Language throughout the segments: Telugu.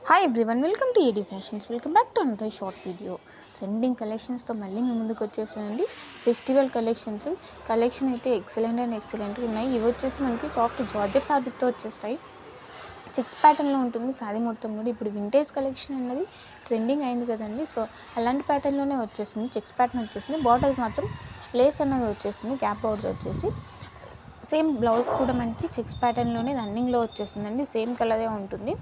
Hi everyone, welcome to A D fashions. Welcome back to another short video. Trending కలెక్షన్స్తో మళ్ళీ మీ ముందుకు వచ్చేసానండి. ఫెస్టివల్ కలెక్షన్ అయితే ఎక్సలెంట్ ఉన్నాయి. ఇవి వచ్చేసి మనకి సాఫ్ట్ జార్జెట్ ఫ్యాబ్రిక్తో వచ్చేస్తాయి. చెక్స్ ప్యాటర్న్లో ఉంటుంది శారీ మొత్తం కూడా. ఇప్పుడు వింటేజ్ కలెక్షన్ అన్నది ట్రెండింగ్ అయింది కదండి. సో అలాంటి ప్యాటర్న్లోనే వచ్చేస్తుంది. చెక్స్ ప్యాటర్న్ వచ్చేసింది. బార్డర్కి మాత్రం లేస్ అన్నది వచ్చేస్తుంది. గ్యాప్ బార్డర్ వచ్చేసి సేమ్ బ్లౌజ్ కూడా మనకి చెక్స్ ప్యాటర్న్లోనే రన్నింగ్లో వచ్చేస్తుందండి. సేమ్ కలరే ఉంటుంది.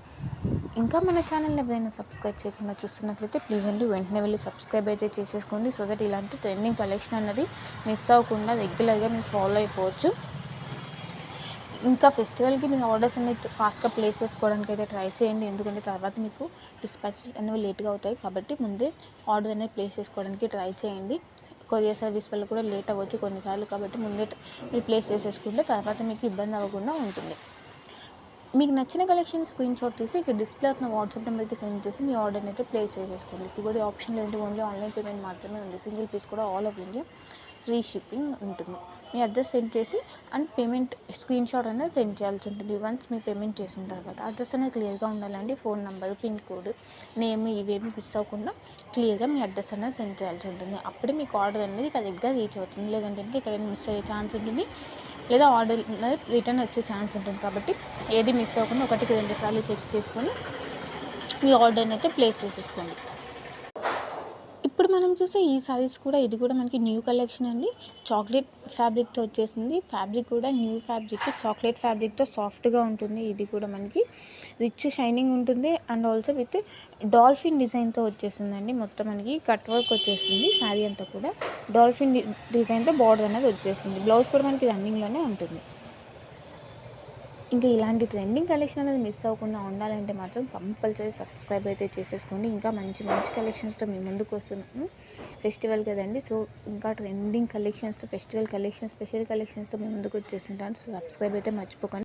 ఇంకా మన ఛానల్ ఎవరైనా సబ్స్క్రైబ్ చేయకుండా చూస్తున్నట్లయితే ప్లీజ్ అండి వెంటనే వెళ్ళి సబ్స్క్రైబ్ అయితే చేసేసుకోండి. సో దట్ ఇలాంటి ట్రెండింగ్ కలెక్షన్ అన్నది మిస్ అవ్వకుండా రెగ్యులర్గా మీరు ఫాలో అయిపోవచ్చు. ఇంకా ఫెస్టివల్కి మీరు ఆర్డర్స్ అనేది ఫాస్ట్గా ప్లేస్ చేసుకోవడానికి అయితే ట్రై చేయండి. ఎందుకంటే తర్వాత మీకు డిస్పాచెస్ అనేవి లేట్గా అవుతాయి. కాబట్టి ముందే ఆర్డర్ అనేది ప్లేస్ చేసుకోవడానికి ట్రై చేయండి. కొరియర్ సర్వీస్ వల్ల కూడా లేట్ అవ్వచ్చు కొన్నిసార్లు. కాబట్టి ముందే మీరు ప్లేస్ చేసేసుకుంటే తర్వాత మీకు ఇబ్బంది అవ్వకుండా ఉంటుంది. మీకు నచ్చిన కలెక్షన్ స్క్రీన్ షాట్ తీసి ఇక్కడ డిస్ప్లే అవుతున్న వాట్సాప్ నెంబర్కి సెండ్ చేసి మీ ఆర్డర్ని అయితే ప్లేస్ చేసేసుకోండి. సిబడి ఆప్షన్ లేదంటే ఓన్లీ ఆన్లైన్ పేమెంట్ మాత్రమే ఉంది. సింగిల్ పీస్ కూడా all over India free shipping ఉంటుంది. మీ అడ్రస్ సెండ్ చేసి అండ్ పేమెంట్ స్క్రీన్ షాట్ అనేది సెండ్ చేయాల్సి ఉంటుంది. వన్స్ మీరు పేమెంట్ చేసిన తర్వాత అడ్రస్ అనేది క్లియర్గా ఉండాలండి. Phone number, pin code, name ఇవేమి మిస్ అవ్వకుండా క్లియర్గా మీ అడ్రస్ అనేది సెండ్ చేయాల్సి ఉంటుంది. అప్పుడే మీకు ఆర్డర్ అనేది కరెక్ట్గా రీచ్ అవుతుంది. లేదంటే ఎక్కడైనా మిస్ అయ్యే ఛాన్స్ ఉంటుంది, లేదా ఆర్డర్ రిటర్న్ వచ్చే ఛాన్స్ ఉంటుంది. కాబట్టి ఏది మిస్ అవ్వకుండా 1-2 సార్లు చెక్ చేసుకొని మీ ఆర్డర్ని అయితే ప్లేస్ చేసేసుకోండి. ఇప్పుడు మనం చూసే ఈ సారీస్ కూడా ఇది కూడా మనకి న్యూ కలెక్షన్ అండి. చాక్లెట్ ఫ్యాబ్రిక్తో వచ్చేసింది. ఫ్యాబ్రిక్ కూడా న్యూ ఫ్యాబ్రిక్, చాక్లెట్ ఫ్యాబ్రిక్తో సాఫ్ట్గా ఉంటుంది. ఇది కూడా మనకి రిచ్ షైనింగ్ ఉంటుంది. అండ్ ఆల్సో విత్ డాల్ఫిన్ డిజైన్తో వచ్చేసిందండి. మొత్తం మనకి కట్ వర్క్ వచ్చేసింది. శారీ అంతా కూడా డాల్ఫిన్ డిజైన్తో బార్డర్ అనేది వచ్చేసింది. బ్లౌజ్ కూడా మనకి రన్నింగ్లోనే ఉంటుంది. ఇంకా ఇలాంటి ట్రెండింగ్ కలెక్షన్ అనేది మిస్ అవ్వకుండా ఉండాలంటే మాత్రం కంపల్సరీ సబ్స్క్రైబ్ అయితే చేసేసుకోండి. ఇంకా మంచి కలెక్షన్స్తో మీ ముందుకు వస్తున్నాను. ఫెస్టివల్ కదండి. సో ఇంకా ట్రెండింగ్ కలెక్షన్స్తో, ఫెస్టివల్ కలెక్షన్స్, స్పెషల్ కలెక్షన్స్తో మీ ముందుకు వచ్చేస్తుంటాను. సో సబ్స్క్రైబ్ అయితే మర్చిపోకండి.